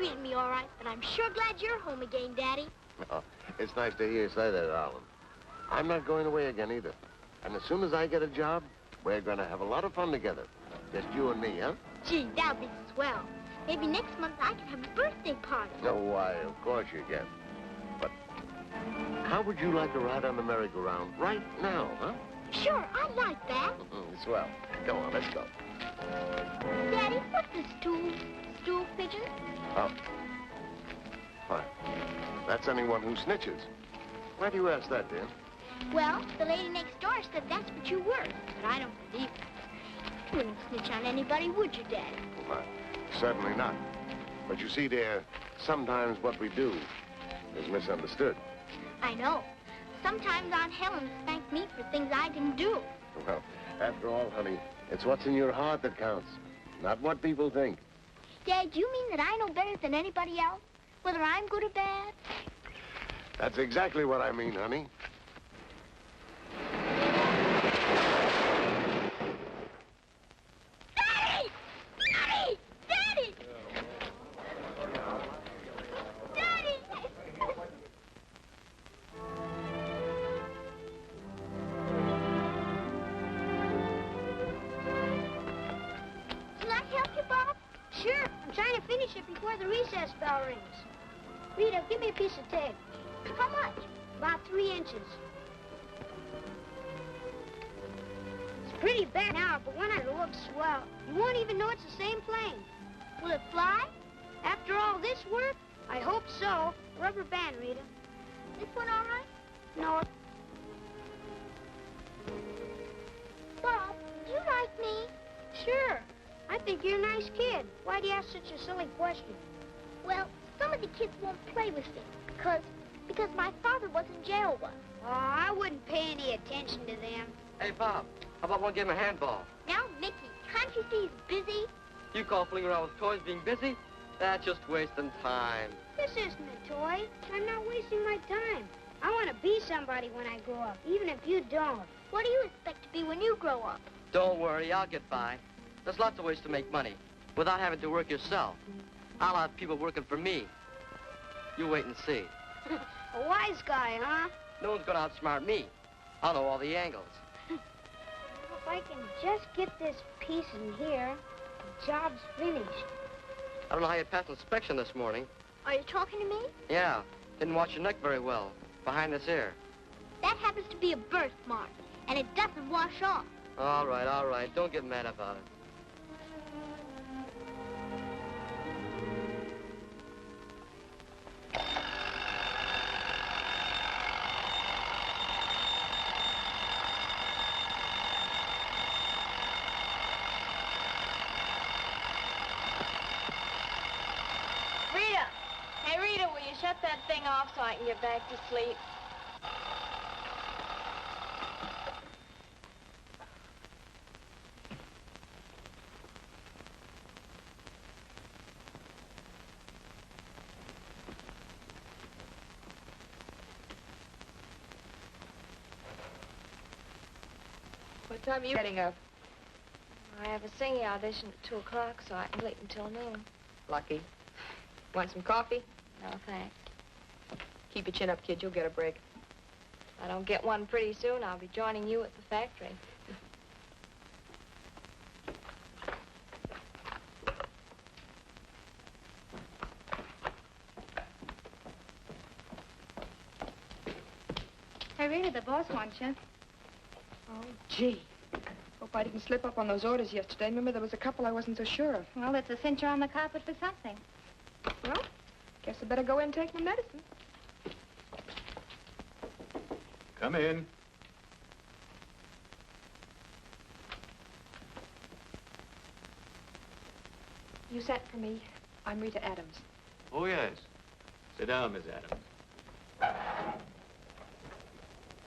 treating me all right, but I'm sure glad you're home again, Daddy. Oh, it's nice to hear you say that, Alan. I'm not going away again either. And as soon as I get a job, we're going to have a lot of fun together. Just you and me, huh? Gee, that'll be swell. Maybe next month I can have a birthday party. No, why, of course you can. But how would you like to ride on the merry-go-round right now, huh? Sure, I'd like that. Swell. Come on, let's go. Daddy, what's a stool? Stool pigeon? Oh. Why, that's anyone who snitches. Why do you ask that, dear? Well, the lady next door said that's what you were, but I don't believe it. You wouldn't snitch on anybody, would you, Daddy? Why, certainly not. But you see, dear, sometimes what we do is misunderstood. I know. Sometimes Aunt Helen spanked me for things I didn't do. Well, after all, honey, it's what's in your heart that counts, not what people think. Dad, do you mean that I know better than anybody else, whether I'm good or bad? That's exactly what I mean, honey. Daddy! Daddy! Daddy! Daddy! Can I help you, Bob? Sure. I'm trying to finish it before the recess bell rings. Rita, give me a piece of tape. How much? About 3 inches. It's pretty bad now, but when it looks swell, you won't even know it's the same plane. Will it fly? After all this work? I hope so. Rubber band, Rita. This one all right? No. Bob, do you like me? Sure. I think you're a nice kid. Why do you ask such a silly question? Well, some of the kids won't play with me because my father was in jail once. Oh, I wouldn't pay any attention to them. Hey, Bob, how about one game of handball? Now, Mickey, can't you see he's busy? You call fooling around with toys being busy? That's just wasting time. This isn't a toy. I'm not wasting my time. I want to be somebody when I grow up, even if you don't. What do you expect to be when you grow up? Don't worry, I'll get by. There's lots of ways to make money without having to work yourself. I'll have people working for me. You wait and see. A wise guy, huh? No one's going to outsmart me. I'll know all the angles. If I can just get this piece in here, the job's finished. I don't know how you passed inspection this morning. Are you talking to me? Yeah, didn't wash your neck very well, behind this ear. That happens to be a birthmark, and it doesn't wash off. All right, don't get mad about it. Shut that thing off so I can get back to sleep. What time are you getting up? I have a singing audition at 2 o'clock, so I can wait until noon. Lucky. Want some coffee? No, thanks. Keep your chin up, kid. You'll get a break. If I don't get one pretty soon, I'll be joining you at the factory. Hey, Rita, the boss wants you. Oh, gee. Hope I didn't slip up on those orders yesterday. Remember, there was a couple I wasn't so sure of. Well, it's a cincher on the carpet for something. Well, guess I better go in and take my medicine. Come in. You sent for me. I'm Rita Adams. Oh, yes. Sit down, Miss Adams.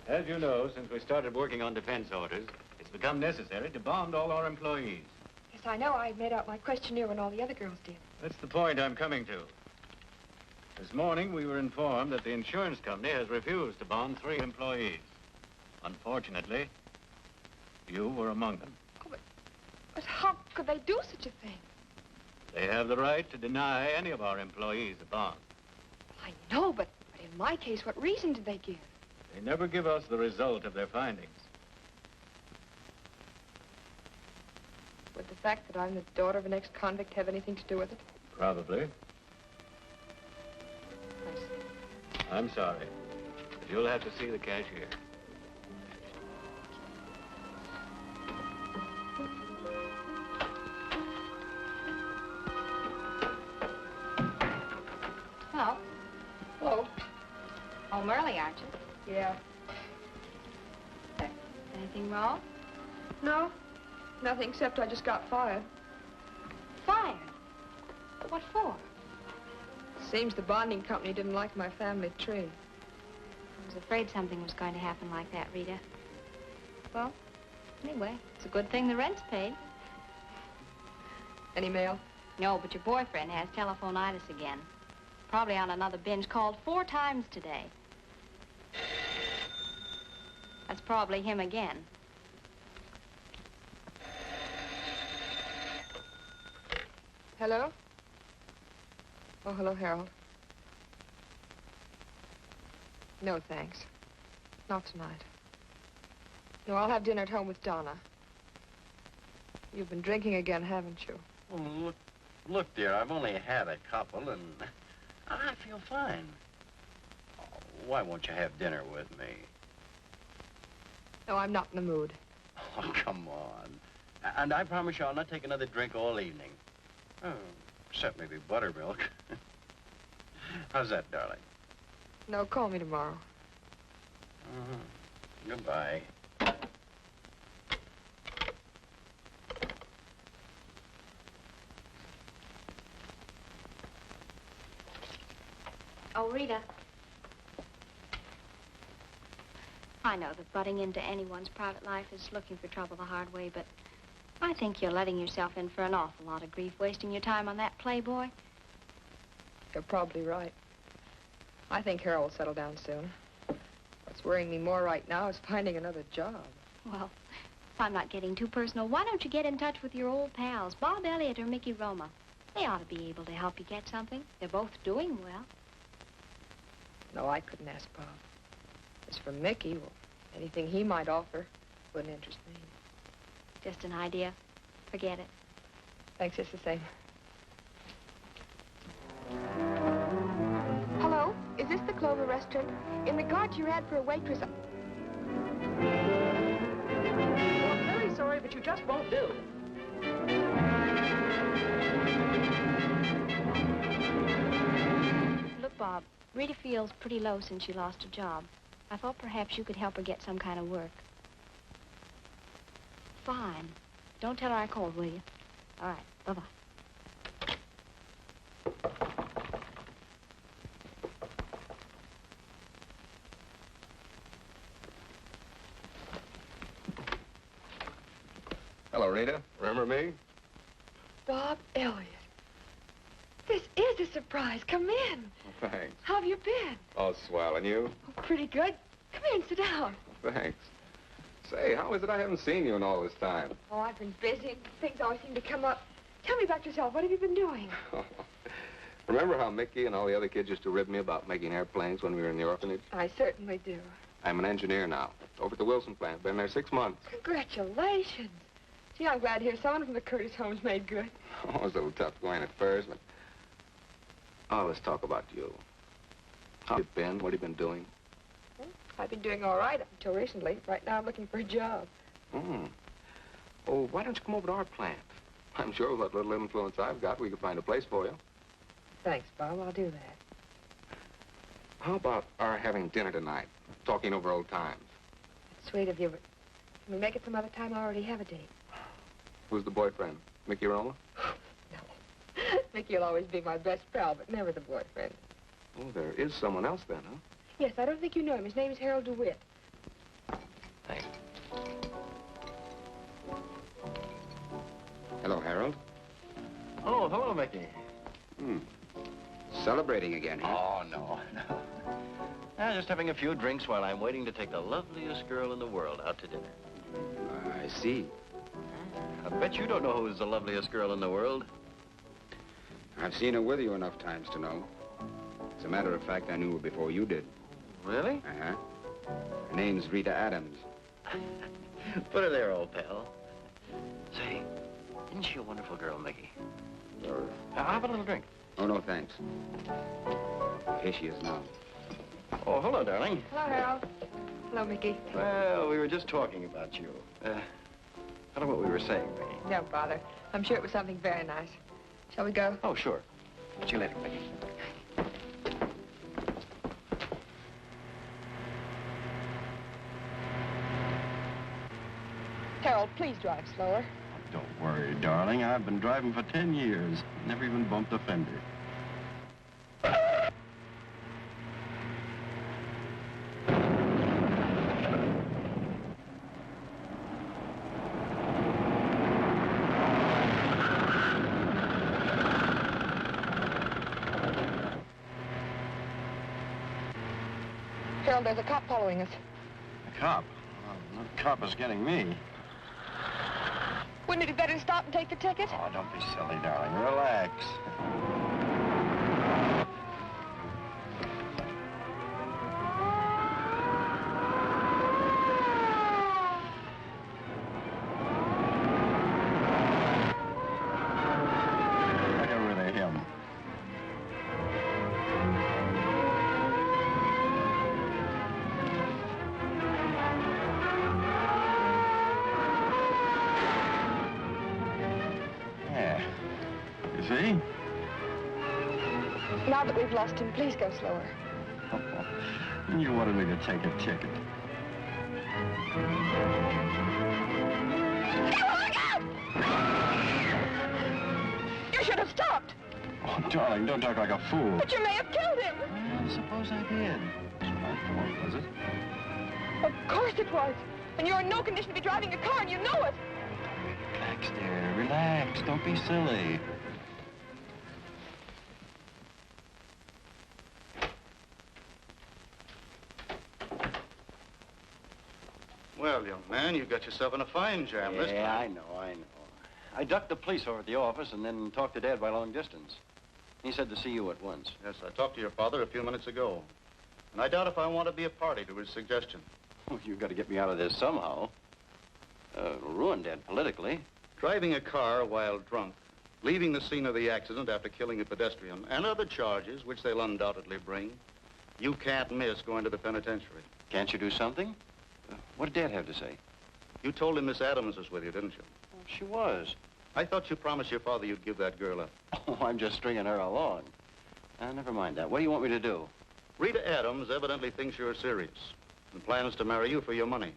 As you know, since we started working on defense orders, it's become necessary to bond all our employees. Yes, I know. I made out my questionnaire when all the other girls did. That's the point I'm coming to. This morning, we were informed that the insurance company has refused to bond 3 employees. Unfortunately, you were among them. Oh, but how could they do such a thing? They have the right to deny any of our employees a bond. I know, but in my case, what reason did they give? They never give us the result of their findings. Would the fact that I'm the daughter of an ex-convict have anything to do with it? Probably. I see. I'm sorry, but you'll have to see the cashier. Hello. Hello. Home early, aren't you? Yeah. Anything wrong? No, nothing except I just got fired. Fired? What for? Seems the bonding company didn't like my family tree. I was afraid something was going to happen like that, Rita. Well, anyway, it's a good thing the rent's paid. Any mail? No, but your boyfriend has telephonitis again. Probably on another binge. Called 4 times today. That's probably him again. Hello? Oh, hello, Harold. No, thanks. Not tonight. No, I'll have dinner at home with Donna. You've been drinking again, haven't you? Well, look, dear, I've only had a couple, and I feel fine. Oh, why won't you have dinner with me? No, I'm not in the mood. Oh, come on. And I promise you I'll not take another drink all evening. Oh, except maybe buttermilk. How's that, darling? No, call me tomorrow. Goodbye. Oh, Rita. I know that butting into anyone's private life is looking for trouble the hard way, but I think you're letting yourself in for an awful lot of grief, wasting your time on that playboy. You're probably right. I think Harold will settle down soon. What's worrying me more right now is finding another job. Well, if I'm not getting too personal, why don't you get in touch with your old pals, Bob Elliott or Mickey Roma? They ought to be able to help you get something. They're both doing well. No, I couldn't ask Bob. As for Mickey, well, anything he might offer wouldn't interest me. Just an idea. Forget it. Thanks, just the same. Hello? Is this the Clover restaurant? In regard to your ad for a waitress... Well, I'm very sorry, but you just won't do. Look, Bob, Rita feels pretty low since she lost her job. I thought perhaps you could help her get some kind of work. Fine. Don't tell her I called, will you? All right. Bye-bye. Hello, Rita. Remember me? Bob Elliott. This is a surprise. Come in. Oh, thanks. How have you been? Oh, swell. And you? Oh, pretty good. Come in, sit down. Thanks. Say, how is it I haven't seen you in all this time? Oh, I've been busy. Things always seem to come up. Tell me about yourself. What have you been doing? Remember how Mickey and all the other kids used to rib me about making airplanes when we were in the orphanage? I certainly do. I'm an engineer now. Over at the Wilson plant. Been there 6 months. Congratulations. Gee, I'm glad to hear someone from the Curtis home's made good. Oh, it was a little tough going at first, but... Oh, let's talk about you. How have you been? What have you been doing? Well, I've been doing all right up until recently. Right now, I'm looking for a job. Oh, why don't you come over to our plant? I'm sure with what little influence I've got, we could find a place for you. Thanks, Bob. I'll do that. How about our having dinner tonight? Talking over old times. Sweet of you, but can we make it some other time? I already have a date. Who's the boyfriend? Mickey Roma? No. Mickey'll always be my best pal, but never the boyfriend. Oh, there is someone else then, huh? Yes, I don't think you know him. His name is Harold DeWitt. Thanks. Hello, Harold. Oh, hello, Mickey. Celebrating again, huh? Oh, no. Just having a few drinks while I'm waiting to take the loveliest girl in the world out to dinner. I see. I bet you don't know who's the loveliest girl in the world. I've seen her with you enough times to know. As a matter of fact, I knew her before you did. Really? Uh-huh. Her name's Rita Adams. Put her there, old pal. Say, isn't she a wonderful girl, Mickey? How about a little drink? Oh, no, thanks. Here she is now. Oh, hello, darling. Hello, Harold. Hello, Mickey. Well, we were just talking about you. I don't know what we were saying, Mickey. Don't bother. I'm sure it was something very nice. Shall we go? Oh, sure. See you later, Mickey. Harold, please drive slower. Don't worry, darling. I've been driving for 10 years. Never even bumped a fender. Harold, there's a cop following us. A cop? Oh, the cop is getting me. Wouldn't it be better to stop and take the ticket? Oh, don't be silly, darling. Relax. Get rid of him. See? Now that we've lost him, please go slower. You wanted me to take a ticket. You should have stopped. Oh, darling, don't talk like a fool. But you may have killed him. Well, suppose I did. It's my fault, was it? Of course it was. And you're in no condition to be driving a car, and you know it. Relax, dear. Relax. Don't be silly. Well, young man, you got yourself in a fine jam this time. Yeah, I know. I ducked the police over at the office and then talked to Dad by long distance. He said to see you at once. Yes, I talked to your father a few minutes ago. And I doubt if I want to be a party to his suggestion. Oh, you've got to get me out of this somehow. It'll ruin Dad politically. Driving a car while drunk, leaving the scene of the accident after killing a pedestrian, and other charges, which they'll undoubtedly bring, you can't miss going to the penitentiary. Can't you do something? What did Dad have to say? You told him Miss Adams was with you, didn't you? Oh, she was. I thought you promised your father you'd give that girl up. Oh, I'm just stringing her along. Never mind that. What do you want me to do? Rita Adams evidently thinks you're serious and plans to marry you for your money.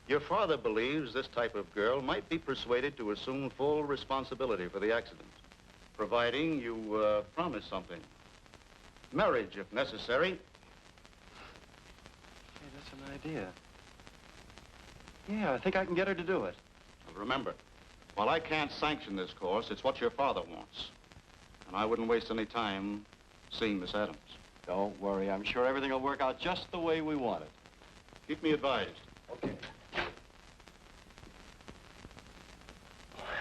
Your father believes this type of girl might be persuaded to assume full responsibility for the accident, providing you promise something. Marriage, if necessary. Hey, that's an idea. Yeah, I think I can get her to do it. Well, remember, while I can't sanction this course, it's what your father wants. And I wouldn't waste any time seeing Miss Adams. Don't worry. I'm sure everything will work out just the way we want it. Keep me advised. Okay.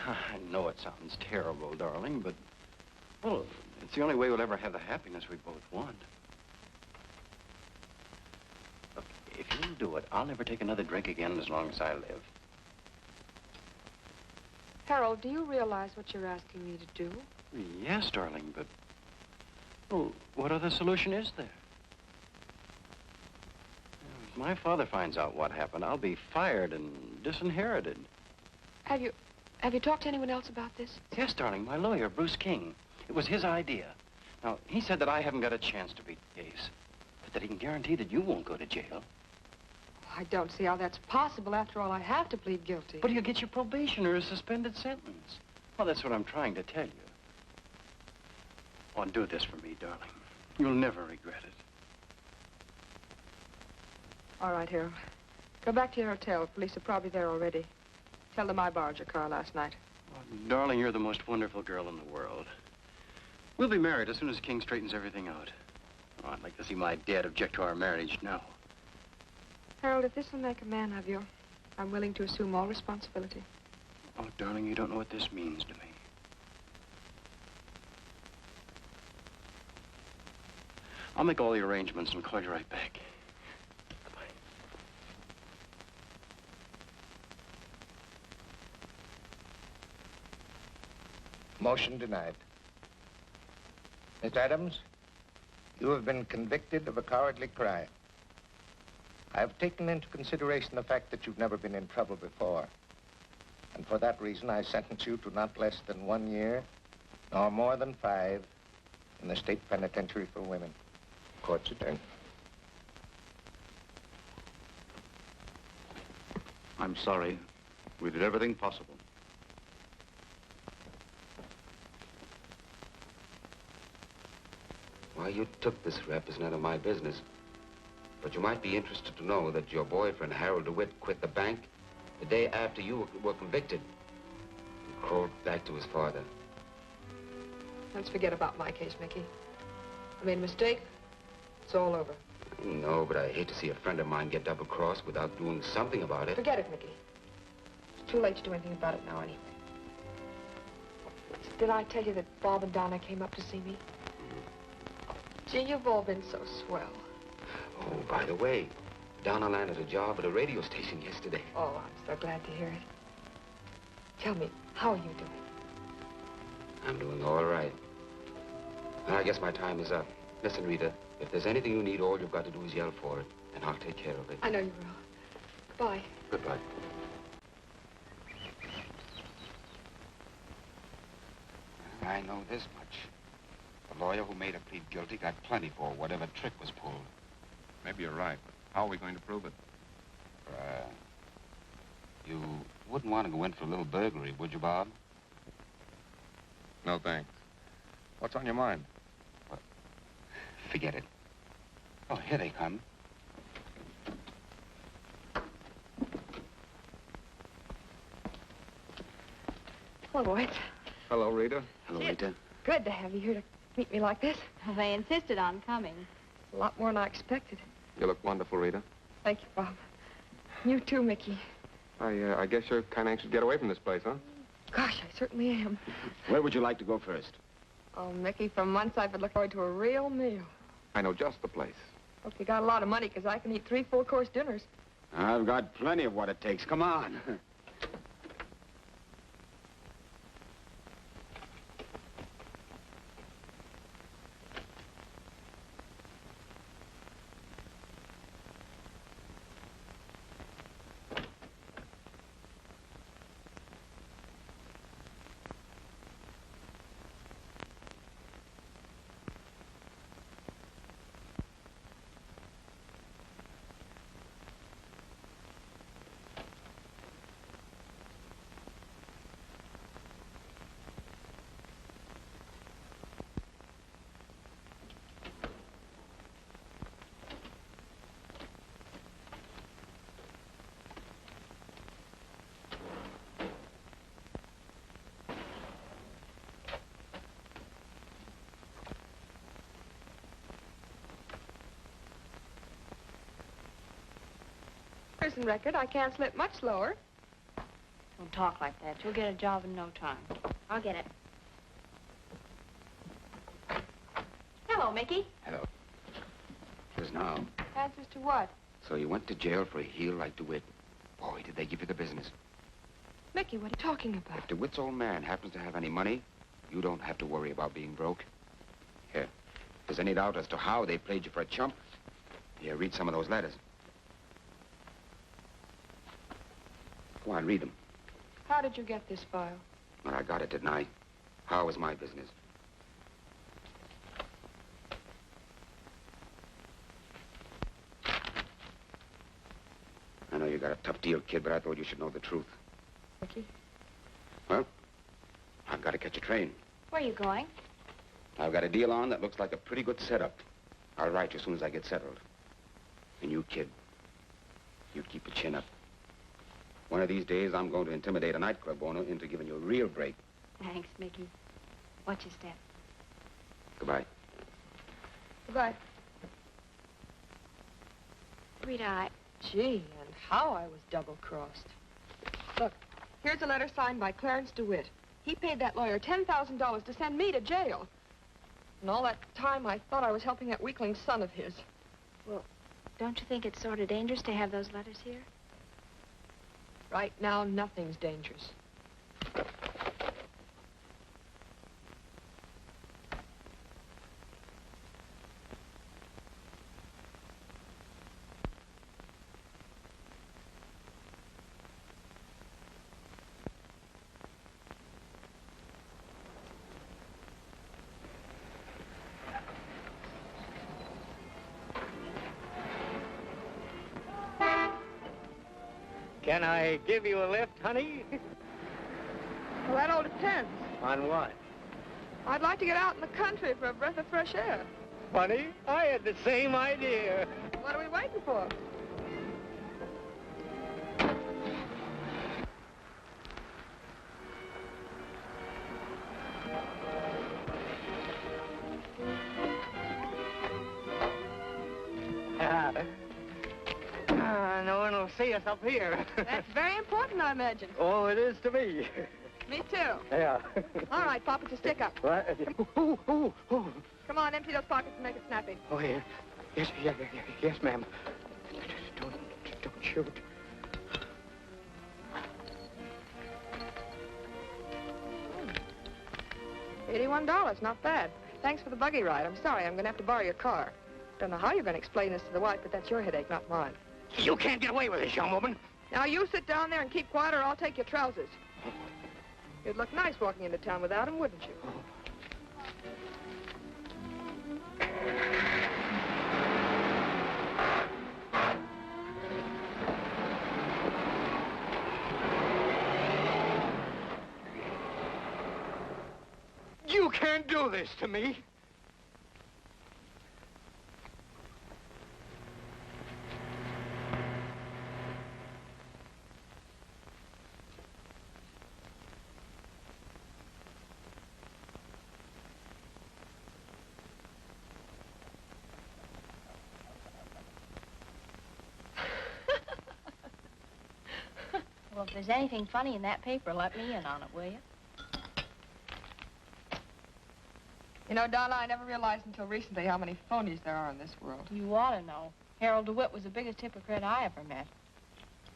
I know it sounds terrible, darling, but, well, it's the only way we'll ever have the happiness we both want. Look, if you'll do it, I'll never take another drink again as long as I live. Harold, do you realize what you're asking me to do? Yes, darling, but, well, what other solution is there? If my father finds out what happened, I'll be fired and disinherited. Have you talked to anyone else about this? Yes, darling, my lawyer, Bruce King. It was his idea. Now, he said that I haven't got a chance to beat the case, but that he can guarantee that you won't go to jail. I don't see how that's possible. After all, I have to plead guilty. But you'll get your probation or a suspended sentence. Well, that's what I'm trying to tell you. Oh, and do this for me, darling. You'll never regret it. All right, Harold. Go back to your hotel. Police are probably there already. Tell them I borrowed your car last night. Oh, darling, you're the most wonderful girl in the world. We'll be married as soon as King straightens everything out. Oh, I'd like to see my dad object to our marriage now. Harold, if this will make a man of you, I'm willing to assume all responsibility. Oh, darling, you don't know what this means to me. I'll make all the arrangements and call you right back. Motion denied. Miss Adams, you have been convicted of a cowardly crime. I have taken into consideration the fact that you've never been in trouble before. And for that reason, I sentence you to not less than 1 year, nor more than 5, in the state penitentiary for women. Court's adjourned. I'm sorry. We did everything possible. Why you took this rep is none of my business. But you might be interested to know that your boyfriend, Harold DeWitt, quit the bank the day after you were convicted. He crawled back to his father. Let's forget about my case, Mickey. I made a mistake. It's all over. No, but I hate to see a friend of mine get double-crossed without doing something about it. Forget it, Mickey. It's too late to do anything about it now, anyway. Did I tell you that Bob and Donna came up to see me? Gee, you've all been so swell. Oh, by the way, Donna landed a job at a radio station yesterday. Oh, I'm so glad to hear it. Tell me, how are you doing? I'm doing all right. Well, I guess my time is up. Listen, Rita, if there's anything you need, all you've got to do is yell for it, and I'll take care of it. I know you will. Goodbye. Goodbye. Well, I know this much. The lawyer who made her plead guilty got plenty for whatever trick was pulled. Maybe you're right, but how are we going to prove it? You wouldn't want to go in for a little burglary, would you, Bob? No, thanks. What's on your mind? What? Forget it. Oh, here they come. Hello, boys. Hello, Rita. Hello, Rita. Good to have you here to meet me like this. Well, they insisted on coming. A lot more than I expected. You look wonderful, Rita. Thank you, Bob. You too, Mickey. I guess you're kind of anxious to get away from this place, huh? Gosh, I certainly am. Where would you like to go first? Oh, Mickey, for months I've been looking forward to a real meal. I know just the place. Hope you got a lot of money, because I can eat 3 full-course dinners. I've got plenty of what it takes. Come on. Prison record, I can't slip much lower. Don't talk like that. You'll get a job in no time. I'll get it. Hello, Mickey. Hello. Just now. Answers to what? So you went to jail for a heel like DeWitt. Boy, did they give you the business. Mickey, what are you talking about? If DeWitt's old man happens to have any money, you don't have to worry about being broke. Here, if there's any doubt as to how they played you for a chump, here, read some of those letters. Go on, read them. How did you get this file? Well, I got it, didn't I? How was my business? I know you got a tough deal, kid, but I thought you should know the truth. Mickey? Well, I've got to catch a train. Where are you going? I've got a deal on that looks like a pretty good setup. I'll write you as soon as I get settled. And you, kid, you keep your chin up. One of these days, I'm going to intimidate a nightclub owner into giving you a real break. Thanks, Mickey. Watch your step. Goodbye. Goodbye. Rita, Gee, and how I was double-crossed. Look, here's a letter signed by Clarence DeWitt. He paid that lawyer $10,000 to send me to jail. And all that time, I thought I was helping that weakling son of his. Well, don't you think it's sort of dangerous to have those letters here? Right now, nothing's dangerous. Can I give you a lift, honey? Well, that all depends. On what? I'd like to get out in the country for a breath of fresh air. Funny, I had the same idea. What are we waiting for? No one will see us up here. That's very important, I imagine. Oh, it is to me. Me too. Yeah. All right, Pop, it's a stick up. What? Ooh. Come on, empty those pockets and make it snappy. Oh, yeah. Yes, ma'am. Don't shoot. $81, not bad. Thanks for the buggy ride. I'm sorry, I'm going to have to borrow your car. Don't know how you're going to explain this to the wife, but that's your headache, not mine. You can't get away with this, young woman. Now, you sit down there and keep quiet, or I'll take your trousers. You'd look nice walking into town without them, wouldn't you? You can't do this to me. Well, if there's anything funny in that paper, let me in on it, will you? You know, Donna, I never realized until recently how many phonies there are in this world. You ought to know. Harold DeWitt was the biggest hypocrite I ever met.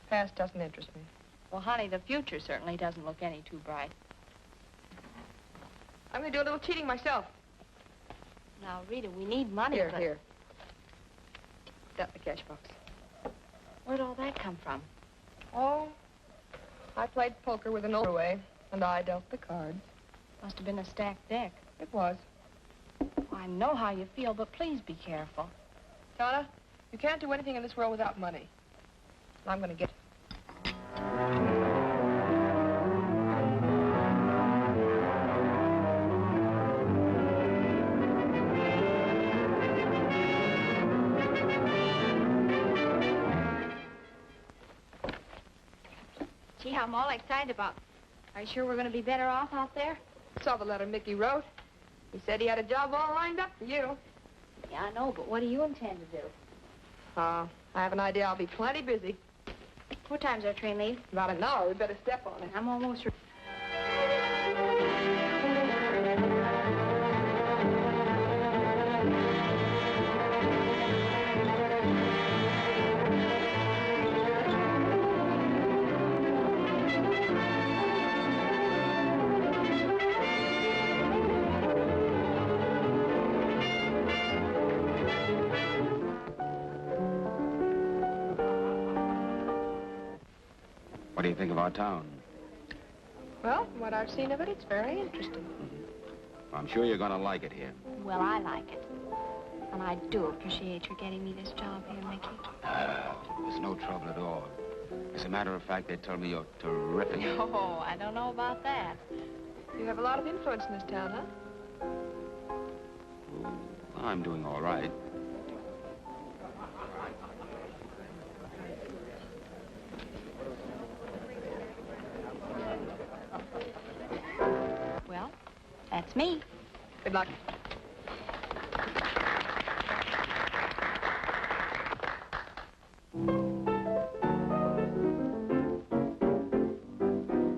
Past doesn't interest me. Well, honey, the future certainly doesn't look any too bright. I'm going to do a little cheating myself. Now, Rita, we need money, Here, but... here. That in the cash box. Where'd all that come from? Oh, I played poker with an older way, and I dealt the cards. Must have been a stacked deck. It was. I know how you feel, but please be careful. Donna, you can't do anything in this world without money. I'm going to get it. Gee, I'm all excited about... Are you sure we're going to be better off out there? Saw the letter Mickey wrote. He said he had a job all lined up for you. Yeah, I know, but what do you intend to do? I have an idea I'll be plenty busy. What time's our train leave? About an hour. We better step on it. I'm almost... What do you think of our town? Well, from what I've seen of it, it's very interesting. I'm sure you're going to like it here. Well, I like it. And I do appreciate your getting me this job here, Mickey. There's no trouble at all. As a matter of fact, they tell me you're terrific. Oh, I don't know about that. You have a lot of influence in this town, huh? Oh, I'm doing all right. Well, that's me. Good luck.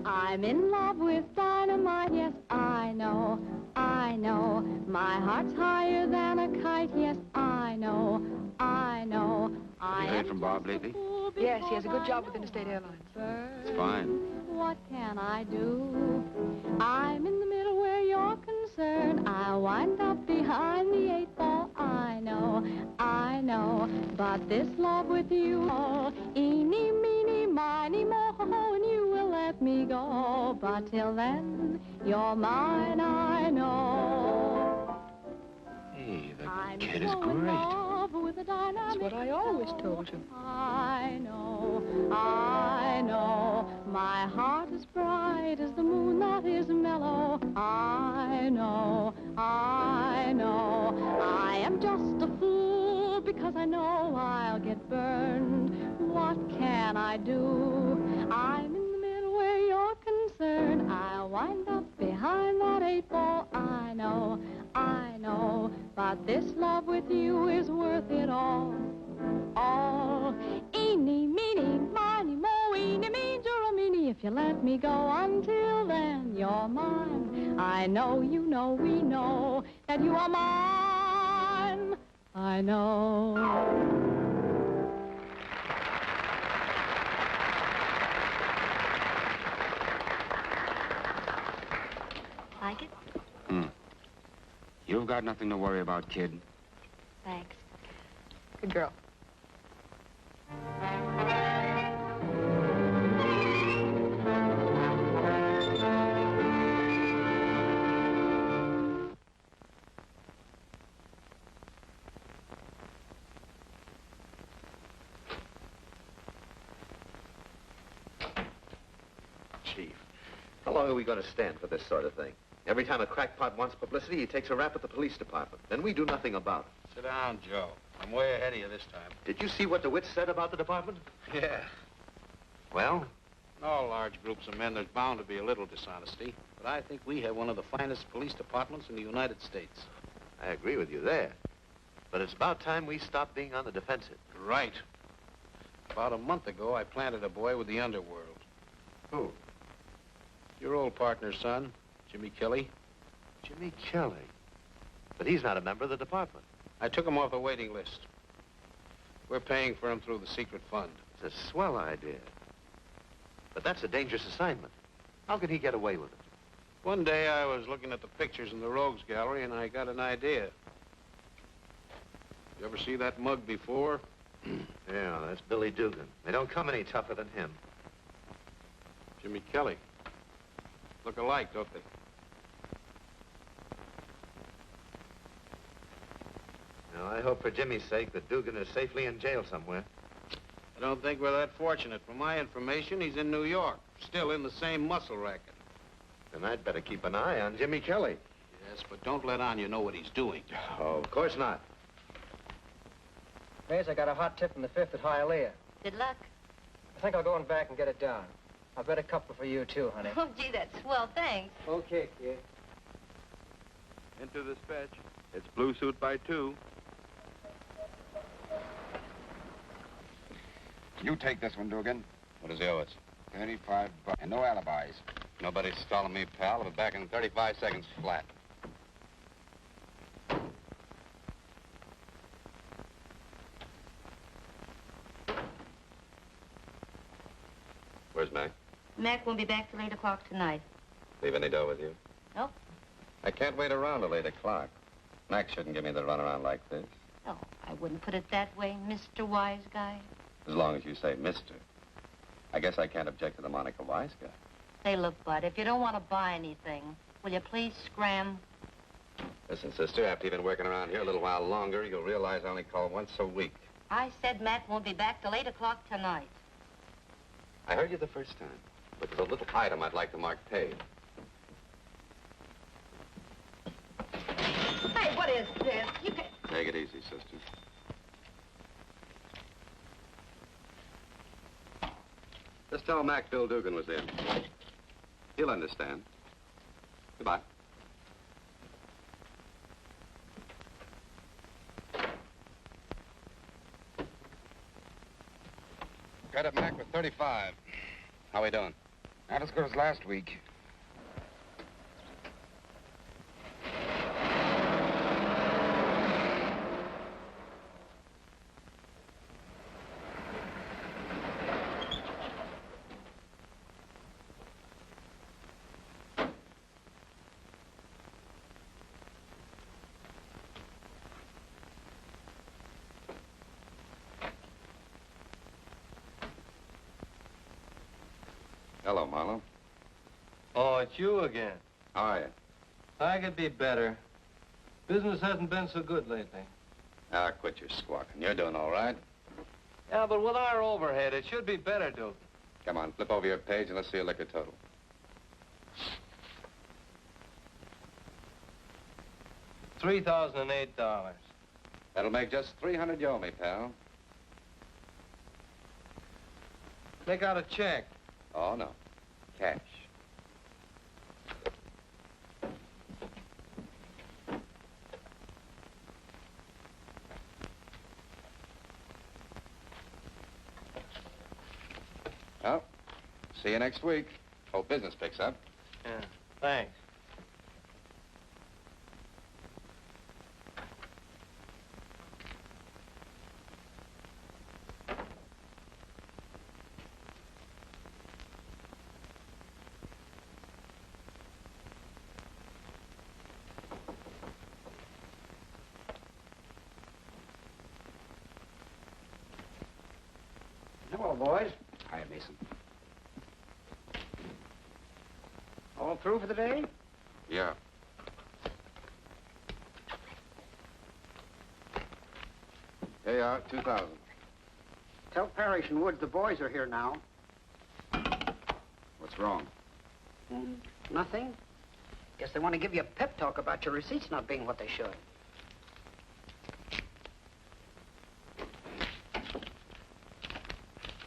I'm in love with dynamite, yes, I know, I know. My heart's higher than a kite, yes, I know, I know. Have you heard from Bob lately? Yes, he has a good job with Interstate Airlines. It's fine. What can I do? I'm in the middle where you're concerned. I'll wind up behind the 8 ball. I know. But this love with you, oh, eeny, meeny, miny, moe, and you will let me go. But till then, you're mine, I know. Hey, the kid is great. That's what I always told you. I know. My heart is bright as the moon that is mellow. I know. I am just a fool because I know I'll get burned. What can I do? I'm in the middle where you're concerned. I'll wind up behind that 8 ball. I know. But this love with you is worth it all. Eeny, meeny, miny, moe, eeny, meeny, meeny. If you let me go until then, you're mine. I know, you know, we know that you are mine. I know. Like it? You've got nothing to worry about, kid. Thanks. Good girl. Chief, how long are we going to stand for this sort of thing? Every time a crackpot wants publicity, he takes a rap at the police department. Then we do nothing about it. Sit down, Joe. I'm way ahead of you this time. Did you see what DeWitt said about the department? Yeah. Well? In all large groups of men, there's bound to be a little dishonesty. But I think we have one of the finest police departments in the United States. I agree with you there. But it's about time we stopped being on the defensive. Right. About a month ago, I planted a boy with the underworld. Who? Your old partner's son, Jimmy Kelly. Jimmy Kelly? But he's not a member of the department. I took him off the waiting list. We're paying for him through the secret fund. It's a swell idea. But that's a dangerous assignment. How can he get away with it? One day I was looking at the pictures in the Rogues Gallery and I got an idea. You ever see that mug before? Yeah, that's Billy Dugan. They don't come any tougher than him. Jimmy Kelly. Look alike, don't they? Now, I hope for Jimmy's sake that Dugan is safely in jail somewhere. I don't think we're that fortunate. From my information, he's in New York, still in the same muscle racket. Then I'd better keep an eye on Jimmy Kelly. Yes, but don't let on you know what he's doing. Oh, of course not. Maze, I got a hot tip from the 5th at Hialeah. Good luck. I think I'll go on back and get it down. I'll bet a couple for you, too, honey. Oh, gee, that's swell. Thanks. Okay, kid. Into this fetch. It's blue suit by 2. You take this one, Dugan. What does he owe us? 35 bucks. And no alibis. Nobody's stalling me, pal. I'll be back in 35 seconds flat. Where's Mac? Mac won't be back till 8 o'clock tonight. Leave any dough with you? Nope. I can't wait around till 8 o'clock. Mac shouldn't give me the runaround like this. Oh, I wouldn't put it that way, Mr. Wise Guy. As long as you say mister. I guess I can't object to the moniker Wise Guy. Say, look, Bud, if you don't want to buy anything, will you please scram? Listen, sister, after you've been working around here a little while longer, you'll realize I only call once a week. I said Mac won't be back till 8 o'clock tonight. I heard you the first time, but there's a little item I'd like to mark paid. Hey, what is this? You can... Take it easy, sister. Just tell Mac Bill Dugan was in. He'll understand. Goodbye. Got it, Mac, with 35. How we doing? Not as good as last week. Hello, Marlowe. Oh, it's you again. How are you? I could be better. Business hasn't been so good lately. Ah, quit your squawking. You're doing all right. Yeah, but with our overhead, it should be better, Duke. Come on, flip over your page and let's see your liquor total. $3,008. That'll make just 300 you owe me, pal. Make out a check. Oh, no. Cash. Well, see you next week. Hope business picks up. Yeah, thanks. Hello, boys. Hi, Mason. All through for the day? Yeah. Here you are, 2,000. Tell Parrish and Woods the boys are here now. What's wrong? Nothing. Guess they want to give you a pep talk about your receipts not being what they should.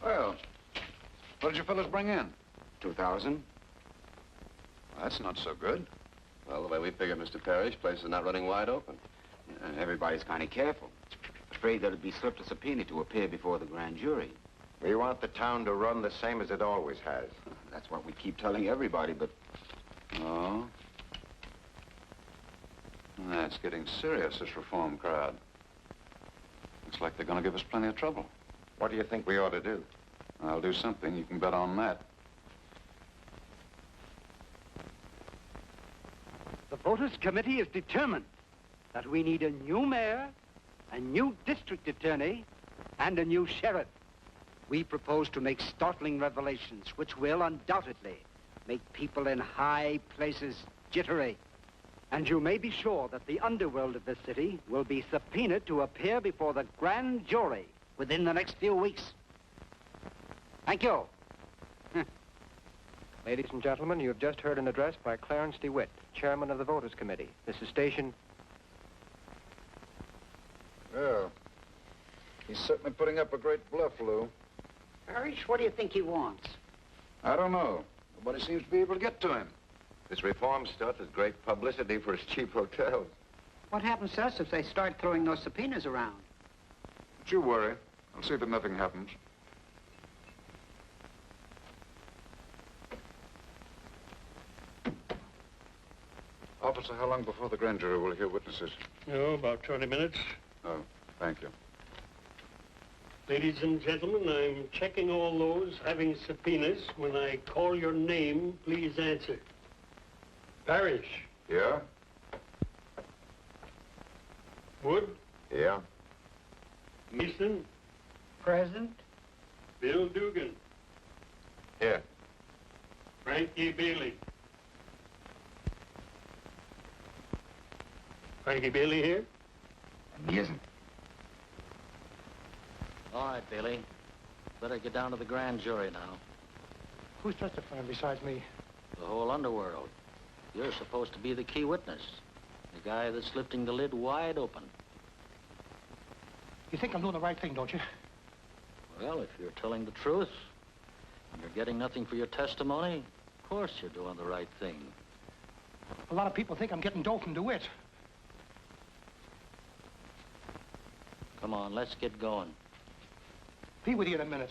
Well, what did you fellas bring in? 2,000. That's not so good. Well, the way we figure, Mr. Parrish, place is not running wide open. And everybody's kind of careful. Afraid that it'd be slipped a subpoena to appear before the grand jury. We want the town to run the same as it always has. That's what we keep telling everybody, but... Oh? That's getting serious, this reform crowd. Looks like they're going to give us plenty of trouble. What do you think we ought to do? I'll do something. You can bet on that. The Voters Committee is determined that we need a new mayor, a new district attorney, and a new sheriff. We propose to make startling revelations which will undoubtedly make people in high places jittery. And you may be sure that the underworld of the city will be subpoenaed to appear before the grand jury within the next few weeks. Thank you. Ladies and gentlemen, you have just heard an address by Clarence DeWitt, chairman of the Voters Committee. This is station... Well, he's certainly putting up a great bluff, Lou. Parrish, what do you think he wants? I don't know. Nobody seems to be able to get to him. This reform stuff is great publicity for his cheap hotels. What happens to us if they start throwing those subpoenas around? Don't you worry. I'll see that nothing happens. Officer, how long before the grand jury will hear witnesses? Oh, about 20 minutes. Oh, thank you. Ladies and gentlemen, I'm checking all those having subpoenas. When I call your name, please answer. Parrish. Yeah? Wood. Yeah? Mason. Present. Bill Dugan. Here. Frankie Bailey. Frankie Bailey here? He isn't. All right, Bailey. Better get down to the grand jury now. Who's testifying besides me? The whole underworld. You're supposed to be the key witness. The guy that's lifting the lid wide open. You think I'm doing the right thing, don't you? Well, if you're telling the truth, and you're getting nothing for your testimony, of course you're doing the right thing. A lot of people think I'm getting dough from DeWitt. Come on, let's get going. Be with you in a minute.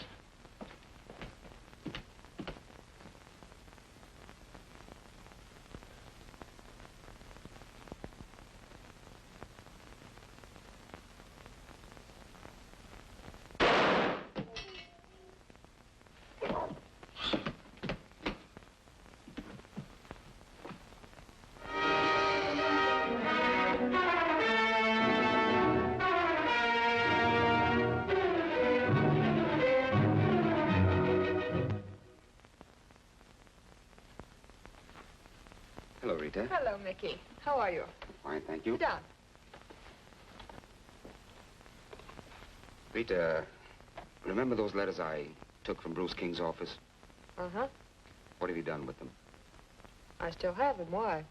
Rita. Hello, Mickey. How are you? Fine, thank you. Sit down. Rita, remember those letters I took from Bruce King's office? Uh-huh. What have you done with them? I still have them. Why?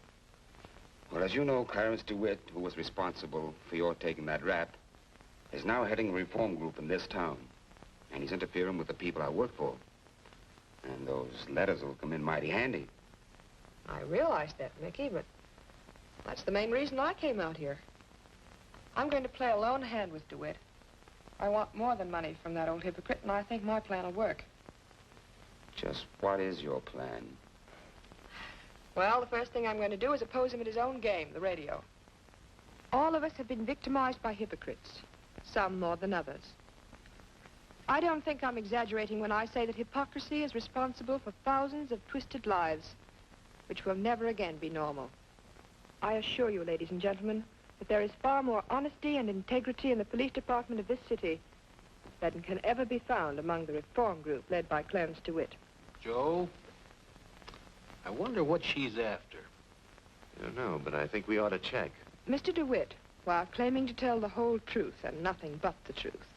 Well, as you know, Clarence DeWitt, who was responsible for your taking that rap, is now heading a reform group in this town. And he's interfering with the people I work for. And those letters will come in mighty handy. I realize that, Mickey, but that's the main reason I came out here. I'm going to play a lone hand with DeWitt. I want more than money from that old hypocrite, and I think my plan will work. Just what is your plan? Well, the first thing I'm going to do is oppose him at his own game, the radio. All of us have been victimized by hypocrites, some more than others. I don't think I'm exaggerating when I say that hypocrisy is responsible for thousands of twisted lives, which will never again be normal. I assure you, ladies and gentlemen, that there is far more honesty and integrity in the police department of this city than can ever be found among the reform group led by Clarence DeWitt. Joe, I wonder what she's after. I don't know, but I think we ought to check. Mr. DeWitt, while claiming to tell the whole truth and nothing but the truth,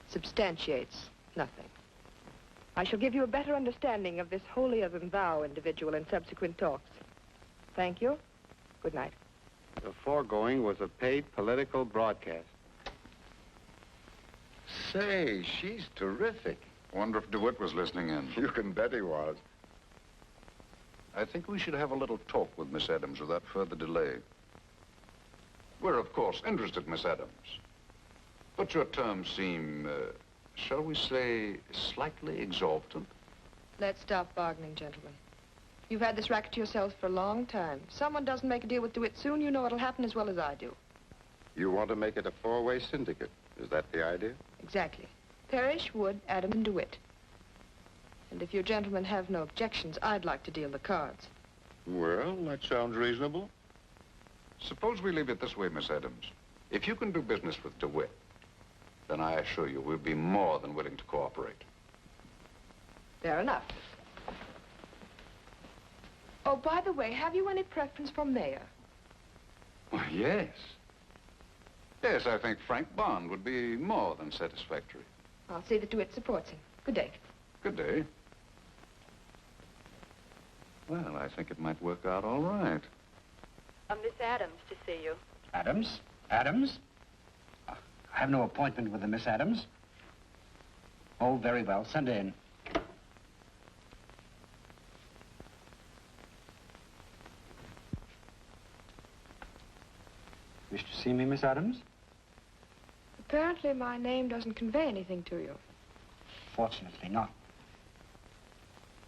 substantiates nothing. I shall give you a better understanding of this holier-than-thou individual in subsequent talks. Thank you. Good night. The foregoing was a paid political broadcast. Say, she's terrific. Wonder if DeWitt was listening in. You can bet he was. I think we should have a little talk with Miss Adams without further delay. We're, of course, interested, Miss Adams. But your terms seem, shall we say, slightly exorbitant? Let's stop bargaining, gentlemen. You've had this racket to yourselves for a long time. If someone doesn't make a deal with DeWitt soon, you know it'll happen as well as I do. You want to make it a four-way syndicate. Is that the idea? Exactly. Parrish, Wood, Adams, and DeWitt. And if you gentlemen have no objections, I'd like to deal the cards. Well, that sounds reasonable. Suppose we leave it this way, Miss Adams. If you can do business with DeWitt, then I assure you we'll be more than willing to cooperate. Fair enough. Oh, by the way, have you any preference for mayor? Why, yes. Yes, I think Frank Bond would be more than satisfactory. I'll see that DeWitt supports him. Good day. Good day. Well, I think it might work out all right. Miss Adams to see you. Adams? Adams? I have no appointment with the Miss Adams. Oh, very well. Send her in. Wish to see me, Miss Adams? Apparently my name doesn't convey anything to you. Fortunately not.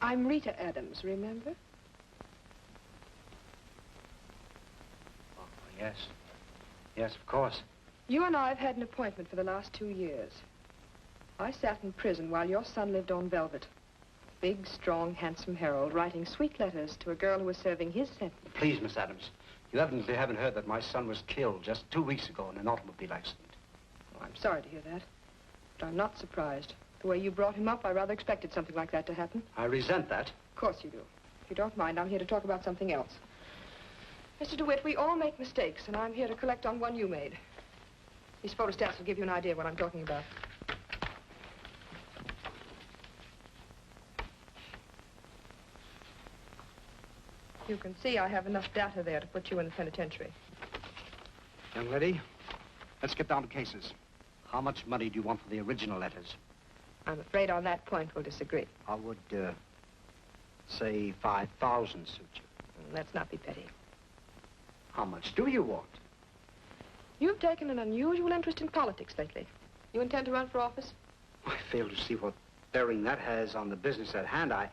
I'm Rita Adams, remember? Oh, yes. Yes, of course. You and I have had an appointment for the last 2 years. I sat in prison while your son lived on velvet. Big, strong, handsome Harold writing sweet letters to a girl who was serving his sentence. Please, Miss Adams, you evidently haven't heard that my son was killed just 2 weeks ago in an automobile accident. Oh, I'm sorry to hear that, but I'm not surprised. The way you brought him up, I rather expected something like that to happen. I resent that. Of course you do. If you don't mind, I'm here to talk about something else. Mr. DeWitt, we all make mistakes, and I'm here to collect on one you made. These photostats will give you an idea of what I'm talking about. You can see I have enough data there to put you in the penitentiary. Young lady, let's get down to cases. How much money do you want for the original letters? I'm afraid on that point we'll disagree. I would, say 5,000 suit you. Let's not be petty. How much do you want? You've taken an unusual interest in politics lately. You intend to run for office? I fail to see what bearing that has on the business at hand. I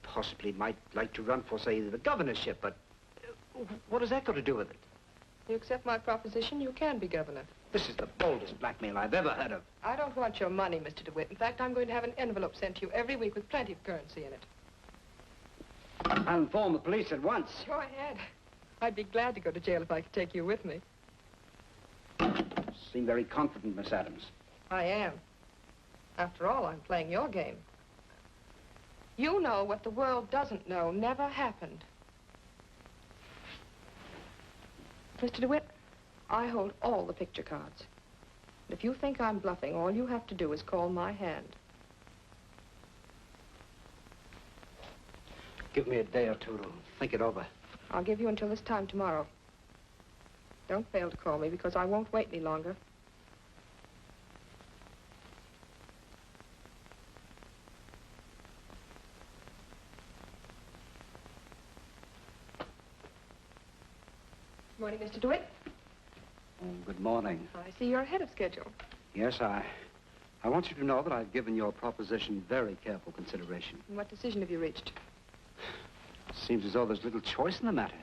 possibly might like to run for, say, the governorship, but what has that got to do with it? You accept my proposition, you can be governor. This is the boldest blackmail I've ever heard of. I don't want your money, Mr. DeWitt. In fact, I'm going to have an envelope sent to you every week with plenty of currency in it. I'll inform the police at once. Go ahead. I'd be glad to go to jail if I could take you with me. Seem very confident, Miss Adams. I am. After all, I'm playing your game. You know what the world doesn't know never happened. Mr. DeWitt, I hold all the picture cards. And if you think I'm bluffing, all you have to do is call my hand. Give me a day or two to think it over. I'll give you until this time tomorrow. Don't fail to call me, because I won't wait any longer. Morning, Mr. DeWitt. Oh, good morning. I see you're ahead of schedule. Yes, I want you to know that I've given your proposition very careful consideration. And what decision have you reached? Seems as though there's little choice in the matter.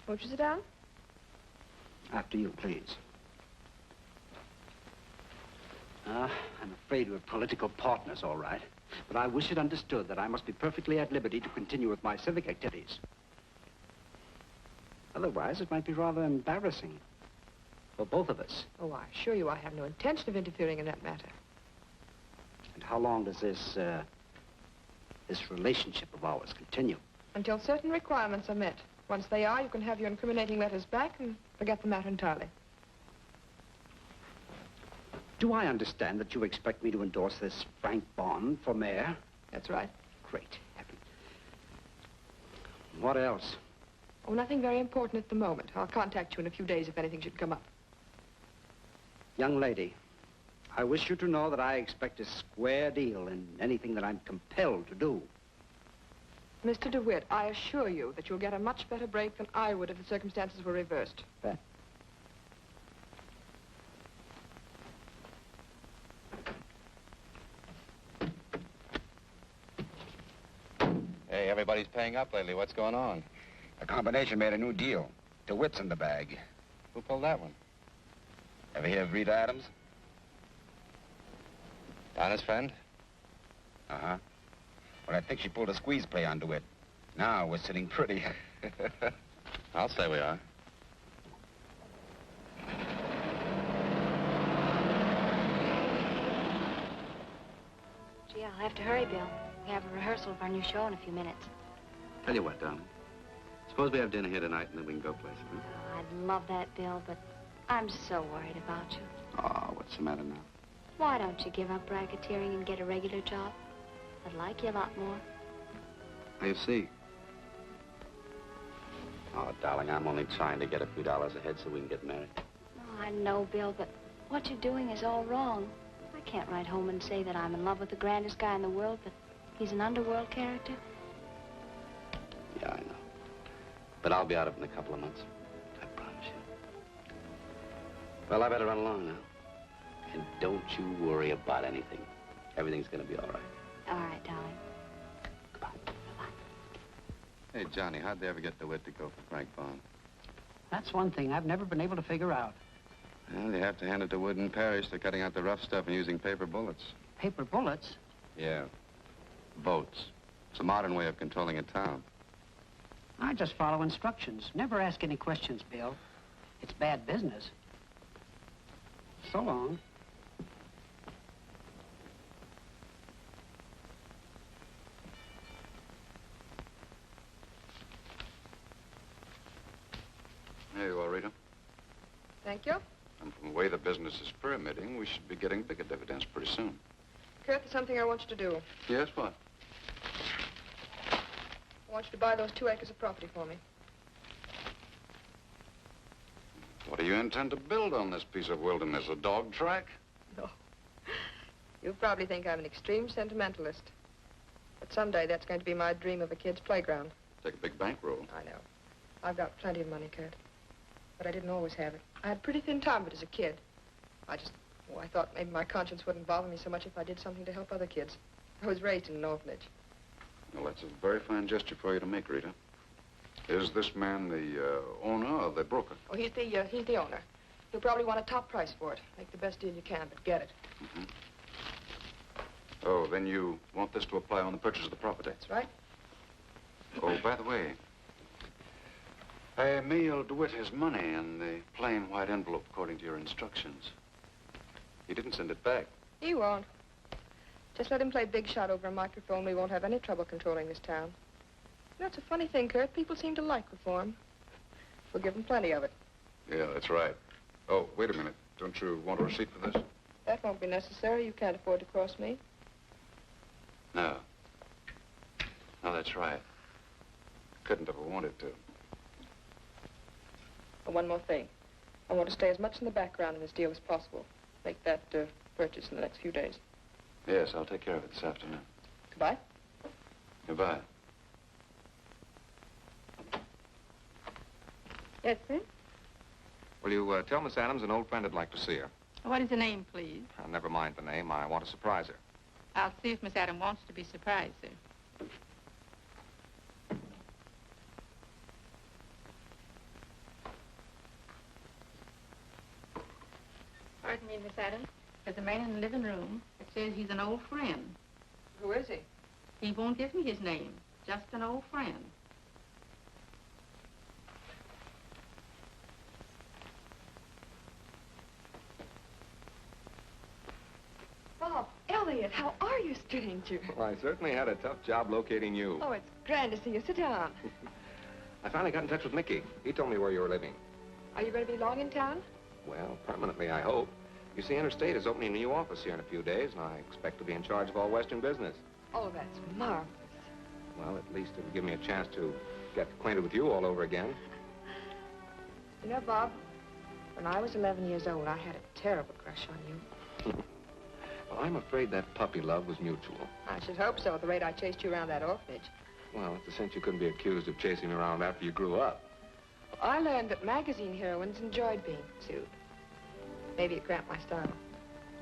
Won't you sit down? After you, please. I'm afraid we're political partners, all right. But I wish it understood that I must be perfectly at liberty to continue with my civic activities. Otherwise, it might be rather embarrassing for both of us. Oh, I assure you I have no intention of interfering in that matter. And how long does this relationship of ours continue? Until certain requirements are met. Once they are, you can have your incriminating letters back and forget the matter entirely. Do I understand that you expect me to endorse this Frank Bond for mayor? That's right. Great heaven. What else? Oh, nothing very important at the moment. I'll contact you in a few days if anything should come up. Young lady, I wish you to know that I expect a square deal in anything that I'm compelled to do. Mr. DeWitt, I assure you that you'll get a much better break than I would if the circumstances were reversed. Bet. Hey, everybody's paying up lately. What's going on? The combination made a new deal. DeWitt's in the bag. Who pulled that one? Ever hear of Rita Adams? Donna's friend? Uh-huh. Well, I think she pulled a squeeze play on DeWitt. Now we're sitting pretty. I'll say we are. Gee, I'll have to hurry, Bill. We have a rehearsal of our new show in a few minutes. Tell you what, darling. Suppose we have dinner here tonight and then we can go places, huh? Oh, I'd love that, Bill, but I'm so worried about you. Oh, what's the matter now? Why don't you give up racketeering and get a regular job? I'd like you a lot more. I see. Oh, darling, I'm only trying to get a few dollars ahead so we can get married. Oh, I know, Bill, but what you're doing is all wrong. I can't write home and say that I'm in love with the grandest guy in the world, but he's an underworld character. Yeah, I know. But I'll be out of it in a couple of months. I promise you. Well, I better run along now. And don't you worry about anything. Everything's gonna be all right. All right, darling. Hey, Johnny, how'd they ever get DeWitt to go for Frank Bond? That's one thing I've never been able to figure out. Well, you have to hand it to Wood and Parrish. They're cutting out the rough stuff and using paper bullets. Paper bullets? Yeah. Votes. It's a modern way of controlling a town. I just follow instructions. Never ask any questions, Bill. It's bad business. So long. Here you are, Rita. Thank you. And from the way the business is permitting, we should be getting bigger dividends pretty soon. Kurt, there's something I want you to do. Yes, what? I want you to buy those 2 acres of property for me. What do you intend to build on this piece of wilderness? A dog track? No. You probably think I'm an extreme sentimentalist. But someday that's going to be my dream of a kid's playground. Take a big bankroll. I know. I've got plenty of money, Kurt. But I didn't always have it. I had a pretty thin time of it as a kid. I thought maybe my conscience wouldn't bother me so much if I did something to help other kids. I was raised in an orphanage. Well, that's a very fine gesture for you to make, Rita. Is this man the owner or the broker? Oh, he's the owner. You'll probably want a top price for it. Make the best deal you can, but get it. Mm-hmm. Oh, then you want this to apply on the purchase of the property? That's right. Oh, by the way, I mailed DeWitt his money in the plain white envelope according to your instructions. He didn't send it back. He won't. Just let him play big shot over a microphone. We won't have any trouble controlling this town. You know, it's a funny thing, Kurt. People seem to like reform. We'll give them plenty of it. Yeah, that's right. Oh, wait a minute. Don't you want a receipt for this? That won't be necessary. You can't afford to cross me. No. No, that's right. Couldn't have wanted to. And one more thing. I want to stay as much in the background in this deal as possible. Make that purchase in the next few days. Yes, I'll take care of it this afternoon. Goodbye. Goodbye. Yes, sir? Will you tell Miss Adams an old friend would like to see her? What is the name, please? Never mind the name. I want to surprise her. I'll see if Miss Adams wants to be surprised, sir. Pardon me, Miss Adams. There's a man in the living room that says he's an old friend. Who is he? He won't give me his name. Just an old friend. Bob, Elliot, how are you, stranger? Well, I certainly had a tough job locating you. Oh, it's grand to see you. Sit down. I finally got in touch with Mickey. He told me where you were living. Are you going to be long in town? Well, permanently, I hope. You see, Interstate is opening a new office here in a few days, and I expect to be in charge of all Western business. Oh, that's marvelous. Well, at least it'll give me a chance to get acquainted with you all over again. You know, Bob, when I was 11 years old, I had a terrible crush on you. Well, I'm afraid that puppy love was mutual. I should hope so, at the rate I chased you around that orphanage. Well, it's a cinch you couldn't be accused of chasing me around after you grew up. I learned that magazine heroines enjoyed being pursued. Maybe it cramped my style.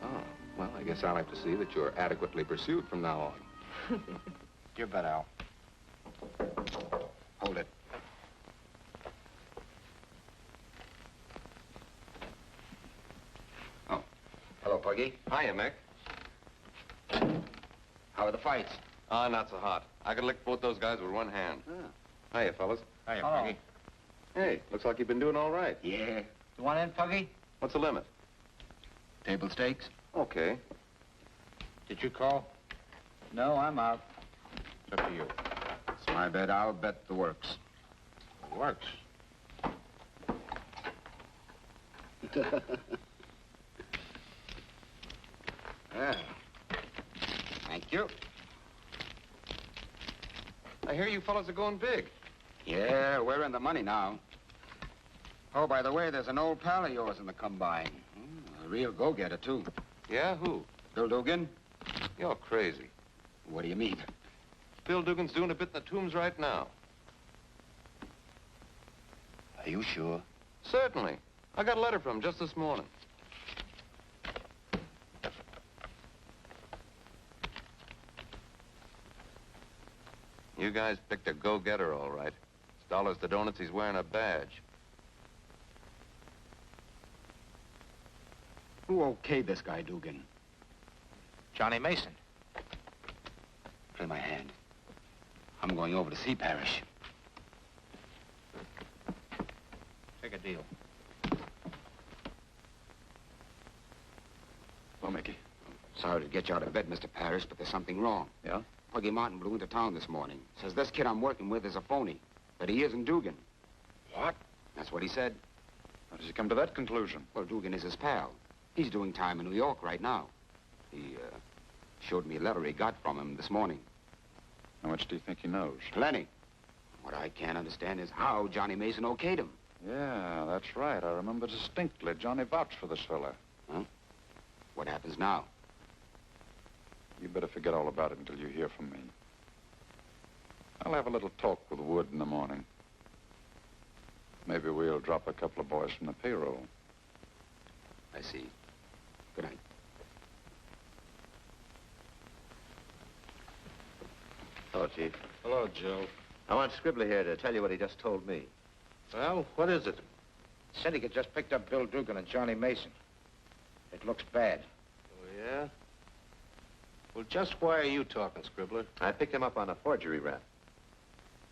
Oh, well, I guess I'll have to see that you're adequately pursued from now on. Your bet, Al. Hold it. Oh. Hello, Puggy. Hiya, Mick. How are the fights? Ah, not so hot. I could lick both those guys with one hand. Hiya, fellas. Hiya, Puggy. Hey, looks like you've been doing all right. Yeah. You want in, Puggy? What's the limit? Table stakes? Okay. Did you call? No, I'm out. It's up to you. It's my bet. I'll bet the works. The works. Thank you. I hear you fellas are going big. Yeah, we're in the money now. Oh, by the way, there's an old pal of yours in the combine. A real go-getter, too. Yeah, who? Bill Dugan? You're crazy. What do you mean? Bill Dugan's doing a bit in the tombs right now. Are you sure? Certainly. I got a letter from him just this morning. You guys picked a go-getter, all right. It's dollars to donuts, he's wearing a badge. Who okayed this guy, Dugan? Johnny Mason. Play my hand. I'm going over to see Parrish. Take a deal. Well, Mickey. Sorry to get you out of bed, Mr. Parrish, but there's something wrong. Yeah? Puggy Martin blew into town this morning. Says this kid I'm working with is a phony, but he isn't Dugan. What? That's what he said. How does he come to that conclusion? Well, Dugan is his pal. He's doing time in New York right now. He showed me a letter he got from him this morning. How much do you think he knows? Plenty. What I can't understand is how Johnny Mason okayed him. Yeah, that's right. I remember distinctly. Johnny vouched for this fella. Huh? What happens now? You better forget all about it until you hear from me. I'll have a little talk with Wood in the morning. Maybe we'll drop a couple of boys from the payroll. I see. Good night. Hello, Chief. Hello, Joe. I want Scribbler here to tell you what he just told me. Well, what is it? Syndicate just picked up Bill Dugan and Johnny Mason. It looks bad. Oh, yeah? Well, just why are you talking, Scribbler? I picked him up on a forgery rap.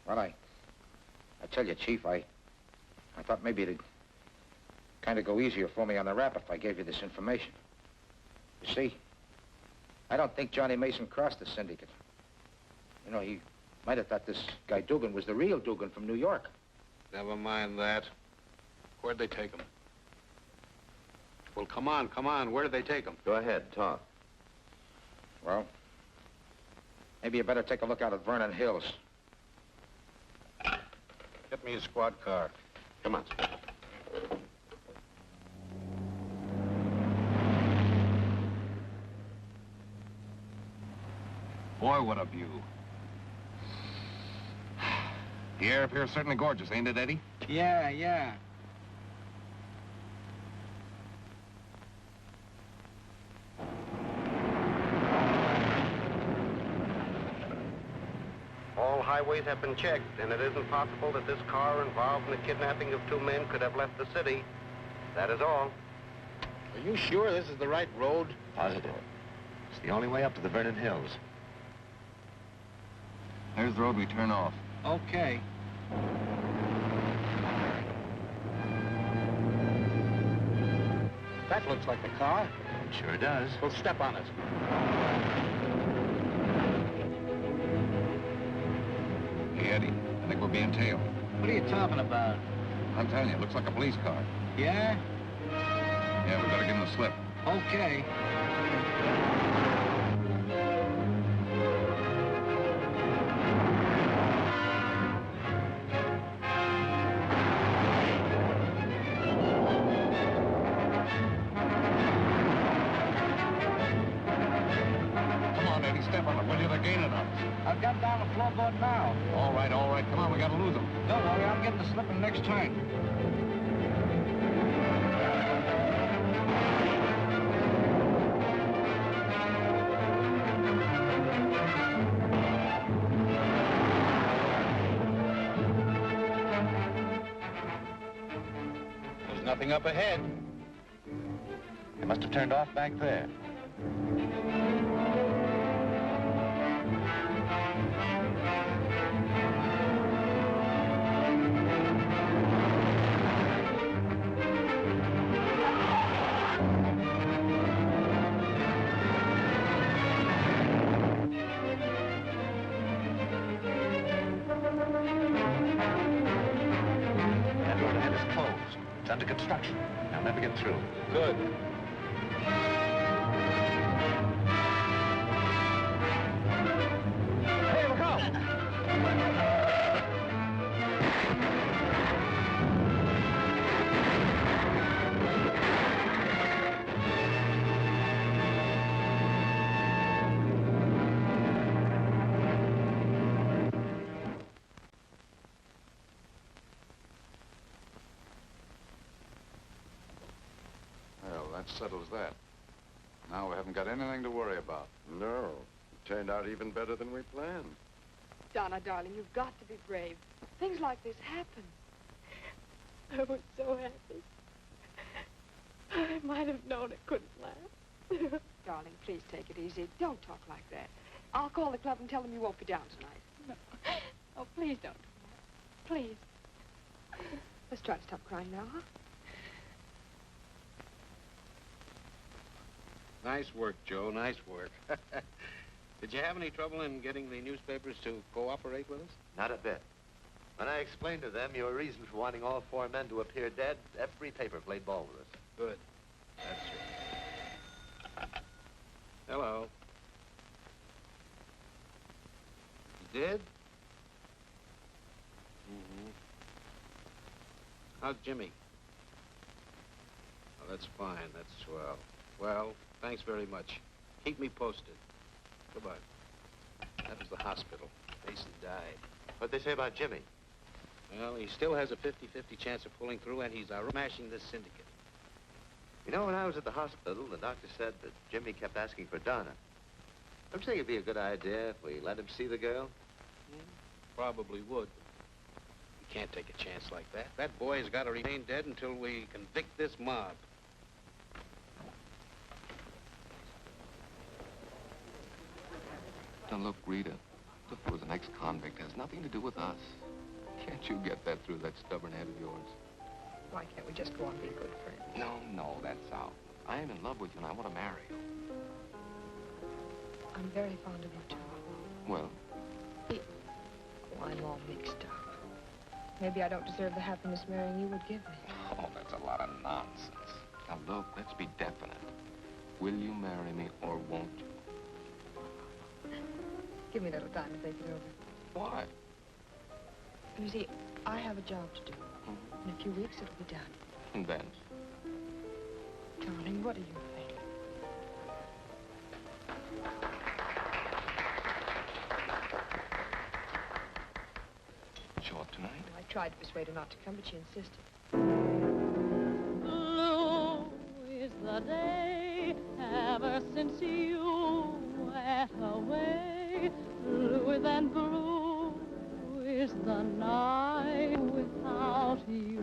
Well, I tell you, Chief, I thought maybe it'd kind of go easier for me on the rap if I gave you this information. You see, I don't think Johnny Mason crossed the syndicate. You know, he might have thought this guy Dugan was the real Dugan from New York. Never mind that. Where'd they take him? Well, come on. Where did they take him? Go ahead, talk. Well, maybe you better take a look out at Vernon Hills. Get me a squad car. Come on. Boy, what a view. The air up here is certainly gorgeous, ain't it, Eddie? Yeah. All highways have been checked, and it isn't possible that this car involved in the kidnapping of 2 men could have left the city. That is all. Are you sure this is the right road? Positive. It's the only way up to the Vernon Hills. There's the road we turn off. Okay. That looks like the car. It sure does. Well, step on it. Hey, Eddie, I think we're being tailed. What are you talking about? I'm telling you, it looks like a police car. Yeah? Yeah, we better give him the slip. Okay. Come on, Eddie, step on it, will you? They're gaining on us. I've got down the floorboard now. All right. Come on, we gotta lose them. Don't worry, I'm getting the slip in the next turn. There's nothing up ahead. They must have turned off back there. That road ahead is closed. It's under construction. I'll never get through. Good. Hey, look out! Well, that settles that. Now we haven't got anything to worry about. No. It turned out even better than we planned. Donna, darling, you've got to be brave. Things like this happen. I was so happy. I might have known it couldn't last. Darling, please take it easy. Don't talk like that. I'll call the club and tell them you won't be down tonight. No. Oh, please don't do that. Please. Let's try to stop crying now, huh? Nice work, Joe, nice work. Did you have any trouble in getting the newspapers to cooperate with us? Not a bit. When I explained to them your reason for wanting all 4 men to appear dead, every paper played ball with us. Good. That's it. Hello. You did? Mm-hmm. How's Jimmy? Oh, that's fine. That's swell. Well, thanks very much. Keep me posted. Goodbye. That was the hospital. Mason died. What'd they say about Jimmy? Well, he still has a 50-50 chance of pulling through, and he's smashing this syndicate. You know, when I was at the hospital, the doctor said that Jimmy kept asking for Donna. Don't you think it'd be a good idea if we let him see the girl? Probably would. We can't take a chance like that. That boy has got to remain dead until we convict this mob. Now, look, Rita, if it was an ex-convict, it has nothing to do with us. Can't you get that through that stubborn head of yours? Why can't we just go on being good friends? No, that's out. I am in love with you, and I want to marry you. I'm very fond of you, too. Well? Oh, I'm all mixed up. Maybe I don't deserve the happiness marrying you would give me. Oh, Nonsense. Now, look, let's be definite. Will you marry me or won't you? Give me a little time to think it over. Why? You see, I have a job to do. In a few weeks, it'll be done. And then? Darling, what do you think? Show up tonight? I tried to persuade her not to come, but she insisted. Blue is the day ever since you went away. Bluer than blue is the night without you.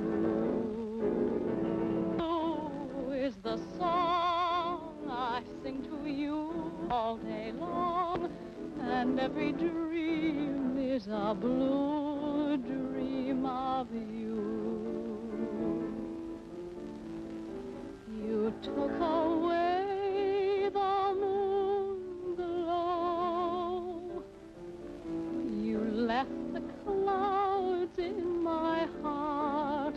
Blue is the song I sing to you all day long, and every dream is a blue dream of you. You took away the moon glow. You left the clouds in my heart,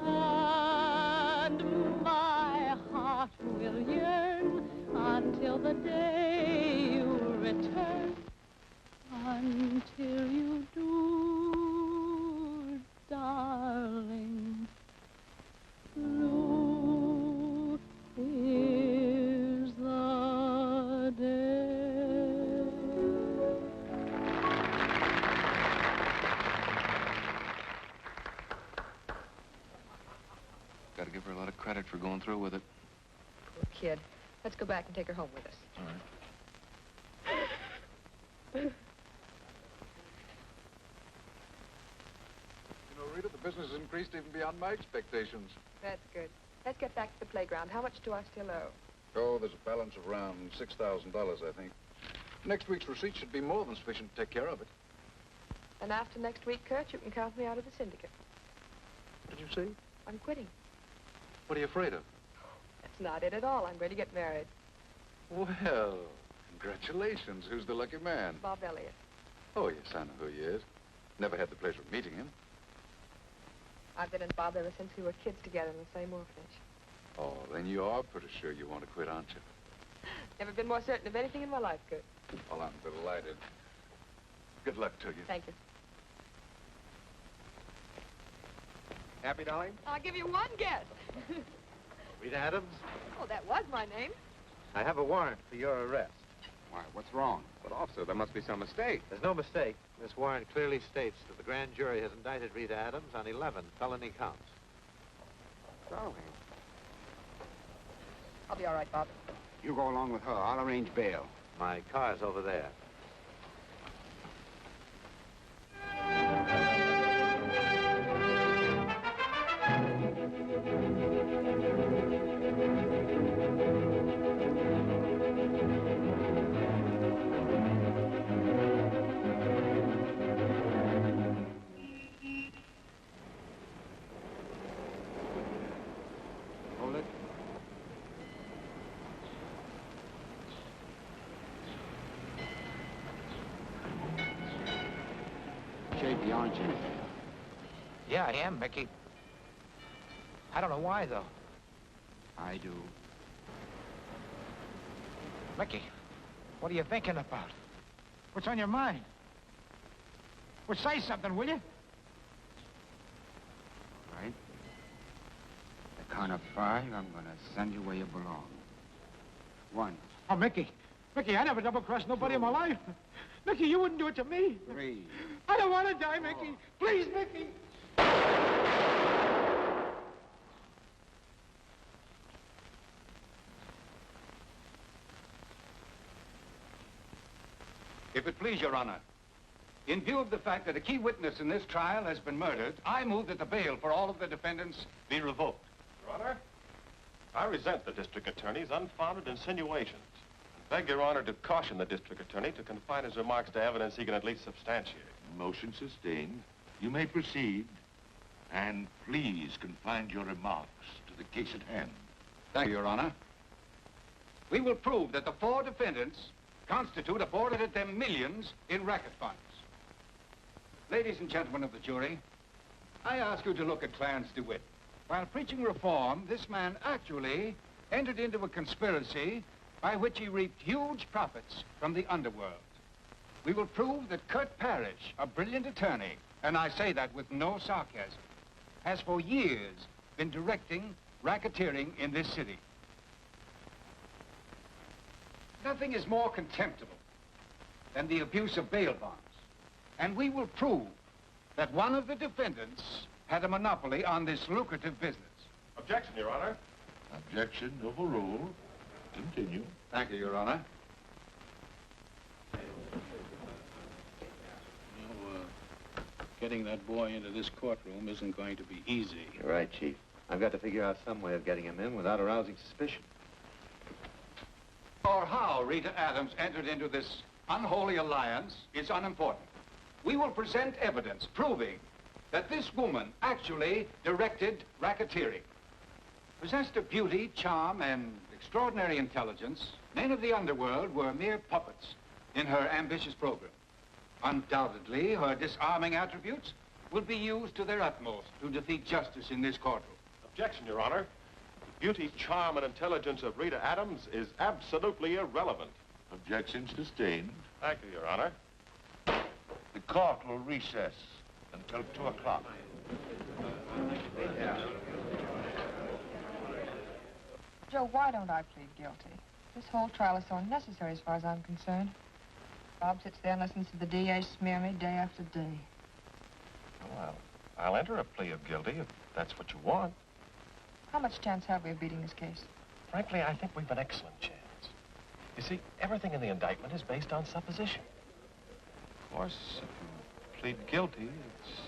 and my heart will yearn until the day you return. Until you do, darling, blue is the day. Gotta give her a lot of credit for going through with it. Poor kid. Let's go back and take her home with us. All right. You know, Rita, the business has increased even beyond my expectations. That's good. Let's get back to the playground. How much do I still owe? Oh, there's a balance of around $6,000, I think. Next week's receipt should be more than sufficient to take care of it. And after next week, Kurt, you can count me out of the syndicate. What did you say? I'm quitting. What are you afraid of? That's not it at all. I'm going to get married. Well, congratulations. Who's the lucky man? Bob Elliott. Oh, yes, I know who he is. Never had the pleasure of meeting him. I've been in Bob ever since we were kids together in the same orphanage. Oh, then you are pretty sure you want to quit, aren't you? Never been more certain of anything in my life, Kurt. Well, I'm delighted. Good luck to you. Thank you. Happy, darling? I'll give you one guess. Rita Adams? Oh, that was my name. I have a warrant for your arrest. Why, what's wrong? But, officer, there must be some mistake. There's no mistake. This warrant clearly states that the grand jury has indicted Rita Adams on 11 felony counts. Darling. I'll be all right, Bob. You go along with her. I'll arrange bail. My car's over there. Hold it. Shaky, aren't you? Yeah, I am, Mickey. I don't know why, though. I do. Mickey, what are you thinking about? What's on your mind? Well, say something, will you? All right. The count of 5, I'm gonna send you where you belong. 1. Oh, Mickey. Mickey, I never double-crossed nobody in my life. Mickey, you wouldn't do it to me. 3. I don't want to die, Mickey. Please, Mickey. If it please, Your Honor, in view of the fact that a key witness in this trial has been murdered, I move that the bail for all of the defendants be revoked. Your Honor, I resent the district attorney's unfounded insinuations. I beg Your Honor to caution the district attorney to confine his remarks to evidence he can at least substantiate. Motion sustained. You may proceed. And please confine your remarks to the case at hand. Thank you, Your Honor. We will prove that the 4 defendants constitute a forfeited them millions in racket funds. Ladies and gentlemen of the jury, I ask you to look at Clarence DeWitt. While preaching reform, this man actually entered into a conspiracy by which he reaped huge profits from the underworld. We will prove that Kurt Parrish, a brilliant attorney, and I say that with no sarcasm, has for years been directing racketeering in this city. Nothing is more contemptible than the abuse of bail bonds. And we will prove that one of the defendants had a monopoly on this lucrative business. Objection, Your Honor. Objection, overruled. Continue. Thank you, Your Honor. Getting that boy into this courtroom isn't going to be easy. You're right, Chief. I've got to figure out some way of getting him in without arousing suspicion. Or how Rita Adams entered into this unholy alliance is unimportant. We will present evidence proving that this woman actually directed racketeering. Possessed of beauty, charm, and extraordinary intelligence, men of the underworld were mere puppets in her ambitious program. Undoubtedly, her disarming attributes will be used to their utmost to defeat justice in this courtroom. Objection, Your Honor. The beauty, charm, and intelligence of Rita Adams is absolutely irrelevant. Objection sustained. Thank you, Your Honor. The court will recess until 2 o'clock. Joe, why don't I plead guilty? This whole trial is so unnecessary as far as I'm concerned. Bob sits there and listens to the DA smear me day after day. Well, I'll enter a plea of guilty if that's what you want. How much chance have we of beating this case? Frankly, I think we've an excellent chance. You see, everything in the indictment is based on supposition. Of course, if you plead guilty, it's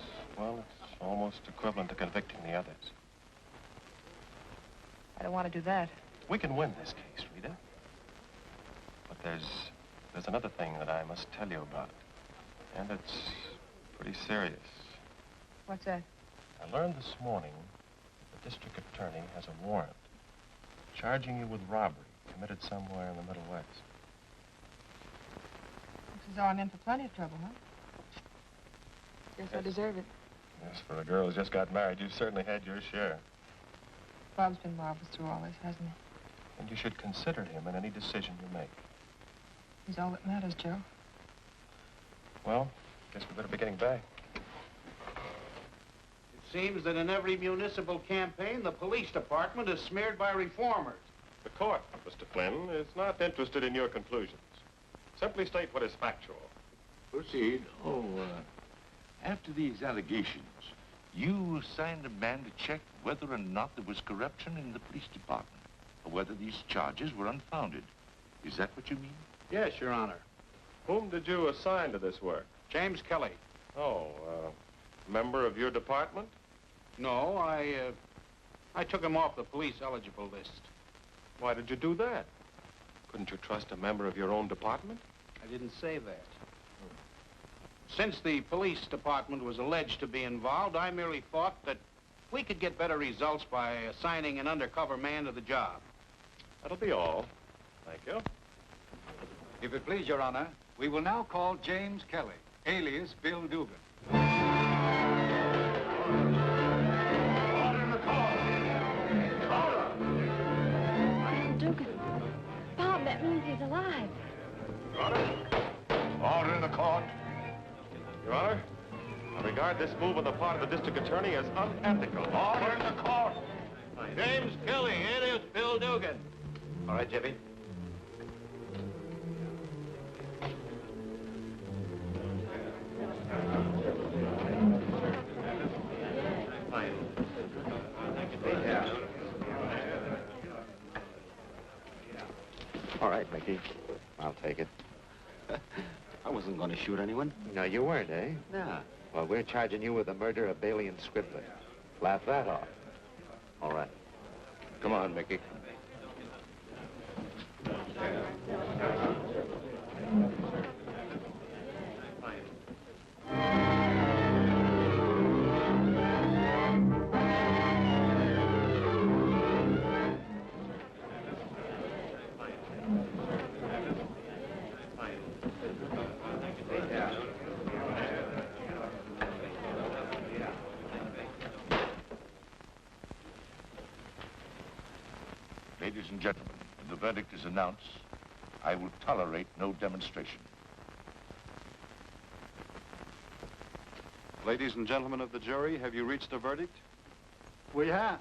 almost equivalent to convicting the others. I don't want to do that. We can win this case, Rita. But there's another thing that I must tell you about. And it's pretty serious. What's that? I learned this morning that the district attorney has a warrant charging you with robbery committed somewhere in the Middle West. Looks as though I'm in for plenty of trouble, huh? Guess I deserve it. Yes, for a girl who's just got married, you've certainly had your share. Bob's been marvelous through all this, hasn't he? And you should consider him in any decision you make. He's all that matters, Joe. Well, guess we better be getting back. It seems that in every municipal campaign, the police department is smeared by reformers. The court, Mr. Flynn, is not interested in your conclusions. Simply state what is factual. Proceed. After these allegations, you assigned a man to check whether or not there was corruption in the police department, or whether these charges were unfounded. Is that what you mean? Yes, Your Honor. Whom did you assign to this work? James Kelly. Oh, member of your department? No, I took him off the police eligible list. Why did you do that? Couldn't you trust a member of your own department? I didn't say that. Since the police department was alleged to be involved, I merely thought that we could get better results by assigning an undercover man to the job. That'll be all. Thank you. If it please, Your Honor, we will now call James Kelly, alias Bill Dugan. Dugan. Bob, that means he's alive. Your Honor? Order in the court. Your Honor, I regard this move on the part of the district attorney as unethical. Order in the court. James Kelly, alias Bill Dugan. All right, Jimmy. All right, Mickey. I'll take it. I wasn't going to shoot anyone. No, you weren't, eh? No. Well, we're charging you with the murder of Bailey and Scribbler. Laugh that off. All right. Come on, Mickey. and gentlemen, when the verdict is announced, I will tolerate no demonstration. Ladies and gentlemen of the jury, have you reached a verdict? We have.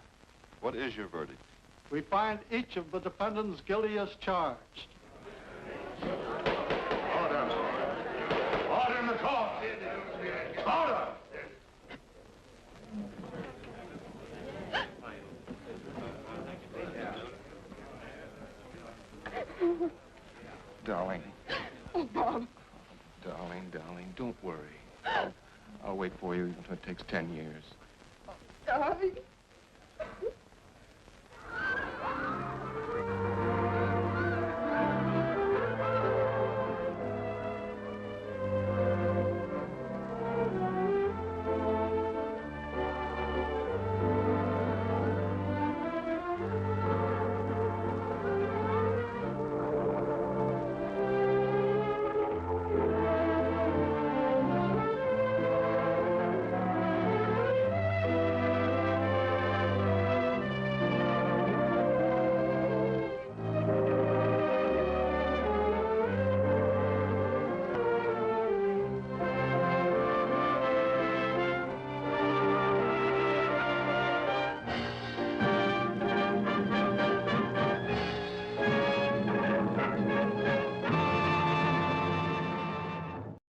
What is your verdict? We find each of the defendants guilty as charged. Order! Order in the court! Order! Darling. Oh, Bob. Darling, don't worry. I'll wait for you even if it takes 10 years. Darling.